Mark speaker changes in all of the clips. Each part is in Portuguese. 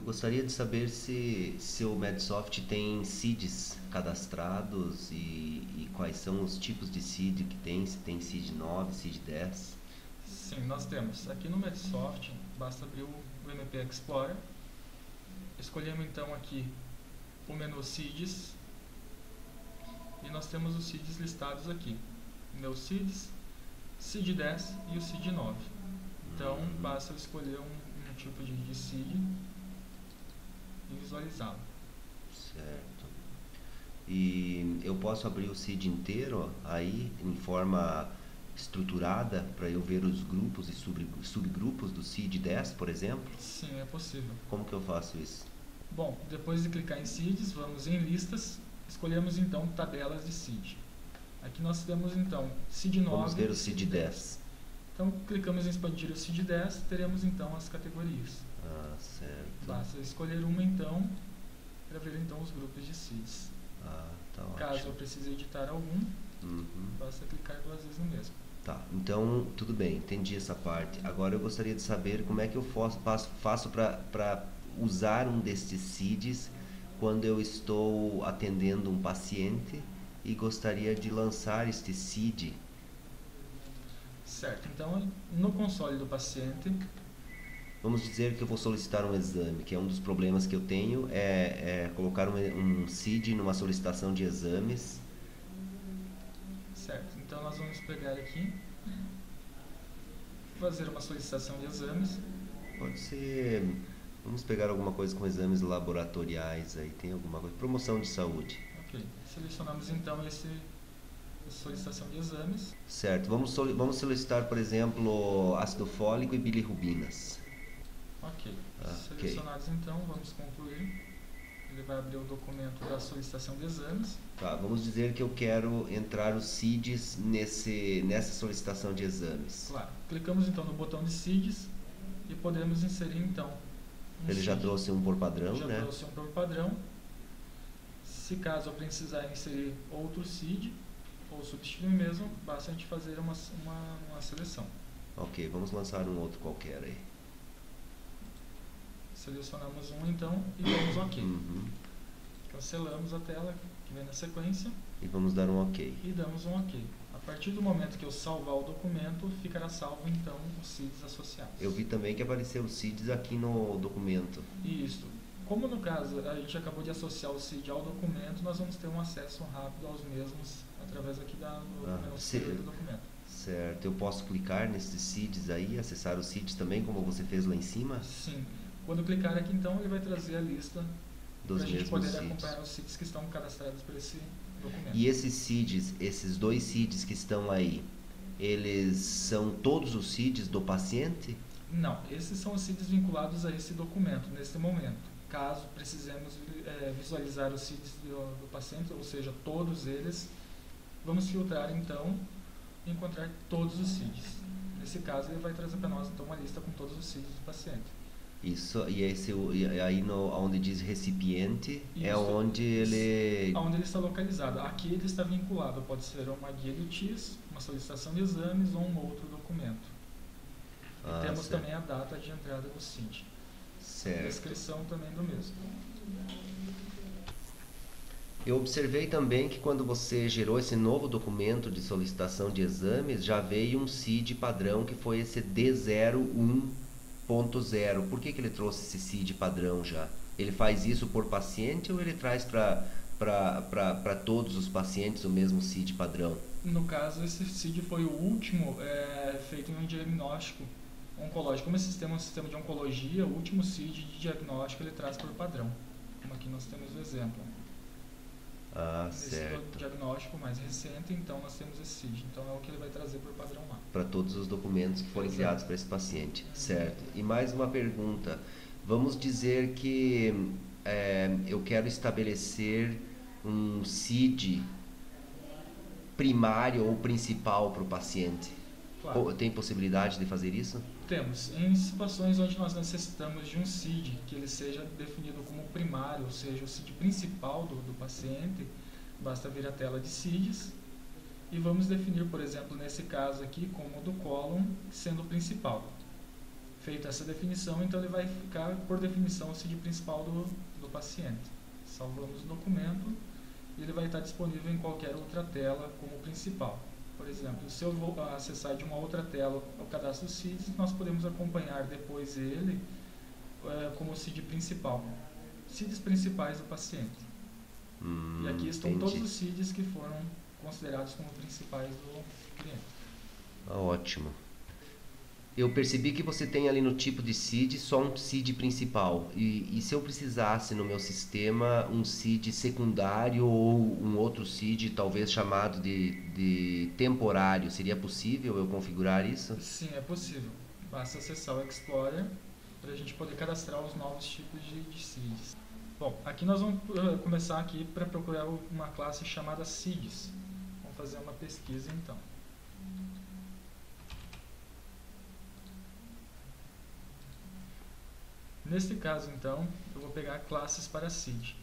Speaker 1: gostaria de saber se o Medsoft tem seeds cadastrados e quais são os tipos de seed que tem, se tem seed 9, seed 10.
Speaker 2: Sim, nós temos. Aqui no Medsoft, basta abrir o MP Explorer. Escolhemos então aqui o menu Seeds e nós temos os seeds listados aqui. Meu seeds, seed 10 e o seed 9. Então basta eu escolher um tipo de seed e visualizá-lo.
Speaker 1: Certo. E eu posso abrir o seed inteiro aí em forma estruturada para eu ver os grupos e subgrupos do seed 10, por exemplo?
Speaker 2: Sim, é possível.
Speaker 1: Como que eu faço isso?
Speaker 2: Bom, depois de clicar em seeds, vamos em listas, escolhemos então tabelas de seed. Aqui nós temos então seed 9.
Speaker 1: Vamos ver o seed 10.
Speaker 2: Então clicamos em expandir o seed 10, teremos então as categorias.
Speaker 1: Ah, certo.
Speaker 2: Basta escolher uma então para ver então os grupos de seeds.
Speaker 1: Ah, tá
Speaker 2: Caso
Speaker 1: ótimo.
Speaker 2: eu precise editar algum, basta clicar 2 vezes no mesmo.
Speaker 1: Tá, então tudo bem, entendi essa parte. Agora eu gostaria de saber como é que eu faço para usar um destes seeds quando eu estou atendendo um paciente e gostaria de lançar este seed.
Speaker 2: Certo, então no console do paciente,
Speaker 1: Vamos dizer que eu vou solicitar um exame, que é um dos problemas que eu tenho, é colocar um seed numa solicitação de exames.
Speaker 2: certo, então nós vamos pegar aqui, fazer uma solicitação de exames.
Speaker 1: Pode ser, vamos pegar alguma coisa com exames laboratoriais aí, tem alguma coisa, promoção de saúde.
Speaker 2: Ok, selecionamos então essa solicitação de exames.
Speaker 1: Certo, vamos solicitar, por exemplo, ácido fólico e bilirrubinas.
Speaker 2: Ok,
Speaker 1: Ok.
Speaker 2: selecionados então, vamos concluir. Ele vai abrir o documento da solicitação de exames.
Speaker 1: Tá, vamos dizer que eu quero entrar os seeds nessa solicitação de exames.
Speaker 2: Claro, clicamos então no botão de seeds e podemos inserir então
Speaker 1: Ele já
Speaker 2: seed.
Speaker 1: trouxe um por padrão,
Speaker 2: Já
Speaker 1: né?
Speaker 2: trouxe um por padrão. Se caso eu precisar inserir outro seed ou substituir mesmo, basta a gente fazer uma seleção.
Speaker 1: Ok, vamos lançar um outro qualquer aí.
Speaker 2: Selecionamos um então e damos OK.
Speaker 1: Uhum.
Speaker 2: Cancelamos a tela que vem na sequência
Speaker 1: E vamos dar um ok.
Speaker 2: e damos um OK. A partir do momento que eu salvar o documento, ficará salvo então os seeds associados.
Speaker 1: Eu vi também que apareceu os seeds aqui no documento.
Speaker 2: Isso. Como no caso a gente acabou de associar o seed ao documento, nós vamos ter um acesso rápido aos mesmos através aqui do menu superior do documento.
Speaker 1: Certo, eu posso clicar nesses seeds aí, acessar os seeds também, como você fez lá em cima?
Speaker 2: Sim. Quando clicar aqui então, ele vai trazer a lista
Speaker 1: Dos
Speaker 2: para a gente
Speaker 1: mesmos
Speaker 2: poder
Speaker 1: seeds.
Speaker 2: acompanhar os seeds que estão cadastrados por esse documento.
Speaker 1: E esses seeds, esses dois seeds que estão aí, eles são todos os seeds do paciente?
Speaker 2: Não, esses são os seeds vinculados a esse documento neste momento. Caso precisemos visualizar os seeds do paciente, ou seja, todos eles, vamos filtrar então e encontrar todos os seeds. Nesse caso, ele vai trazer para nós então uma lista com todos os seeds do paciente.
Speaker 1: Isso, e aí onde diz recipiente, é
Speaker 2: Isso,
Speaker 1: onde ele...
Speaker 2: Onde ele está localizado. Aqui ele está vinculado, pode ser uma guia de UTIs, uma solicitação de exames ou um outro documento. E temos
Speaker 1: certo.
Speaker 2: também a data de entrada do CID.
Speaker 1: Certo.
Speaker 2: Descrição também do mesmo.
Speaker 1: Eu observei também que quando você gerou esse novo documento de solicitação de exames, já veio um CID padrão que foi esse D01.0. Por que ele trouxe esse CID padrão já? Ele faz isso por paciente ou ele traz para todos os pacientes o mesmo CID padrão?
Speaker 2: No caso, esse CID foi o último feito em um diagnóstico oncológico. Como esse sistema é um sistema de oncologia, o último CID de diagnóstico ele traz por padrão. Como aqui nós temos o exemplo. Nesse
Speaker 1: Certo.
Speaker 2: diagnóstico mais recente, então nós temos esse CID. Então é o que ele vai trazer por padrão lá.
Speaker 1: Para todos os documentos que forem criados para esse paciente. Certo. E mais uma pergunta. Vamos dizer que eu quero estabelecer um CID primário ou principal para o paciente.
Speaker 2: Claro.
Speaker 1: Tem possibilidade de fazer isso?
Speaker 2: Temos. Em situações onde nós necessitamos de um CID, que ele seja definido como primário, ou seja, o CID principal do paciente, basta vir a tela de CIDs e vamos definir, por exemplo, nesse caso aqui, como o do cólon sendo o principal. Feita essa definição, então ele vai ficar, por definição, o CID principal do paciente. Salvamos o documento e ele vai estar disponível em qualquer outra tela como principal. Por exemplo, se eu vou acessar de uma outra tela o cadastro CIDs, nós podemos acompanhar depois ele como CID principal. CIDs principais do paciente. E aqui estão
Speaker 1: entendi.
Speaker 2: todos os CIDs que foram considerados como principais do cliente.
Speaker 1: Ótimo. Eu percebi que você tem ali no tipo de CID só um CID principal. E se eu precisasse no meu sistema um CID secundário ou um outro CID talvez chamado de temporário, seria possível eu configurar isso?
Speaker 2: Sim, é possível. Basta acessar o Explorer para a gente poder cadastrar os novos tipos de CIDs. Bom, aqui nós vamos começar aqui para procurar uma classe chamada CIDs. Vamos fazer uma pesquisa então. Neste caso, então, eu vou pegar classes para CID.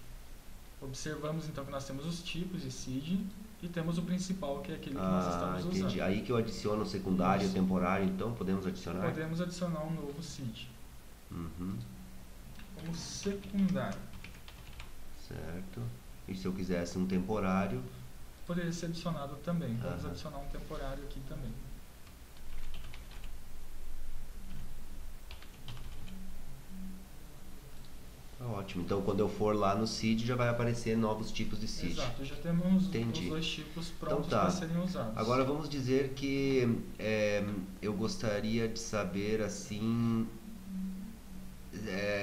Speaker 2: Observamos, então, que nós temos os tipos de CID e temos o principal, que é aquele que nós estamos
Speaker 1: entendi.
Speaker 2: usando.
Speaker 1: Aí que eu adiciono o secundário e o
Speaker 2: Isso.
Speaker 1: temporário, então podemos adicionar?
Speaker 2: Podemos adicionar um novo CID.
Speaker 1: Uhum,
Speaker 2: Como secundário.
Speaker 1: certo. E se eu quisesse um temporário?
Speaker 2: Poderia ser adicionado também. Vamos
Speaker 1: Aham.
Speaker 2: adicionar um temporário aqui também.
Speaker 1: Ótimo. Então quando eu for lá no CID já vai aparecer novos tipos de CID.
Speaker 2: Exato, já temos
Speaker 1: Entendi.
Speaker 2: os dois tipos prontos
Speaker 1: Então tá.
Speaker 2: para serem usados.
Speaker 1: Agora vamos dizer que eu gostaria de saber assim,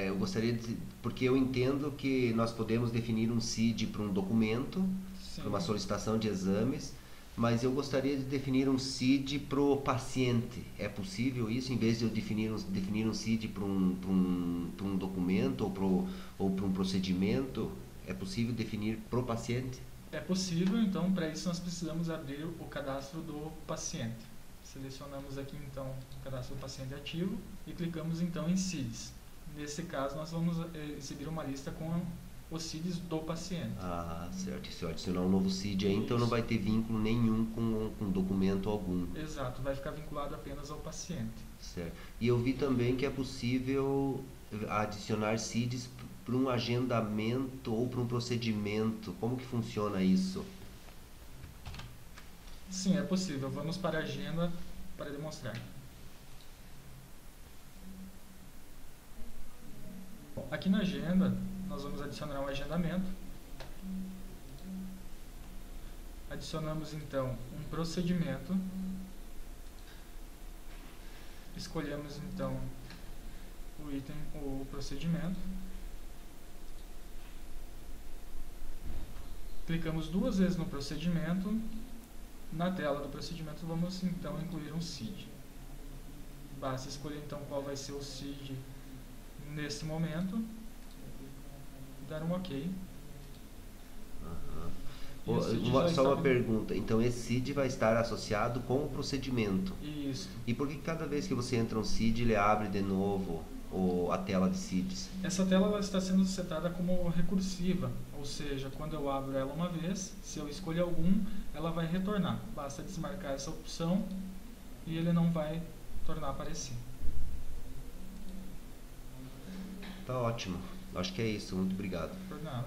Speaker 1: eu gostaria de, porque eu entendo que nós podemos definir um CID para um documento,
Speaker 2: Sim.
Speaker 1: para uma solicitação de exames, mas eu gostaria de definir um CID para o paciente. É possível isso, em vez de eu definir um CID para um documento ou para um procedimento? É possível definir para o paciente?
Speaker 2: É possível, então, para isso nós precisamos abrir o cadastro do paciente. Selecionamos aqui, então, o cadastro do paciente ativo e clicamos, então, em CIDs. Nesse caso, nós vamos exibir uma lista com os CIDs do paciente.
Speaker 1: Ah, certo. E se eu adicionar um novo CID aí, então não vai ter vínculo nenhum com documento algum.
Speaker 2: Exato, vai ficar vinculado apenas ao paciente.
Speaker 1: Certo. E eu vi também que é possível adicionar CIDs para um agendamento ou para um procedimento. Como que funciona isso?
Speaker 2: Sim, é possível. Vamos para a agenda para demonstrar. Bom, aqui na agenda, nós vamos adicionar um agendamento. Adicionamos, então, um procedimento. Escolhemos, então, o item, o procedimento. Clicamos duas vezes no procedimento. Na tela do procedimento, vamos, então, incluir um CID. Basta escolher, então, qual vai ser o CID nesse momento. Dar um OK. E o CID já
Speaker 1: Só
Speaker 2: está
Speaker 1: uma pergunta. Então esse CID vai estar associado com o procedimento.
Speaker 2: Isso.
Speaker 1: E por que cada vez que você entra um CID, ele abre de novo a tela de CIDs?
Speaker 2: Essa tela ela está sendo setada como recursiva, ou seja, quando eu abro ela uma vez, se eu escolher algum, ela vai retornar. Basta desmarcar essa opção e ele não vai tornar a aparecer.
Speaker 1: Tá ótimo. Acho que é isso. Muito obrigado.
Speaker 2: Por nada.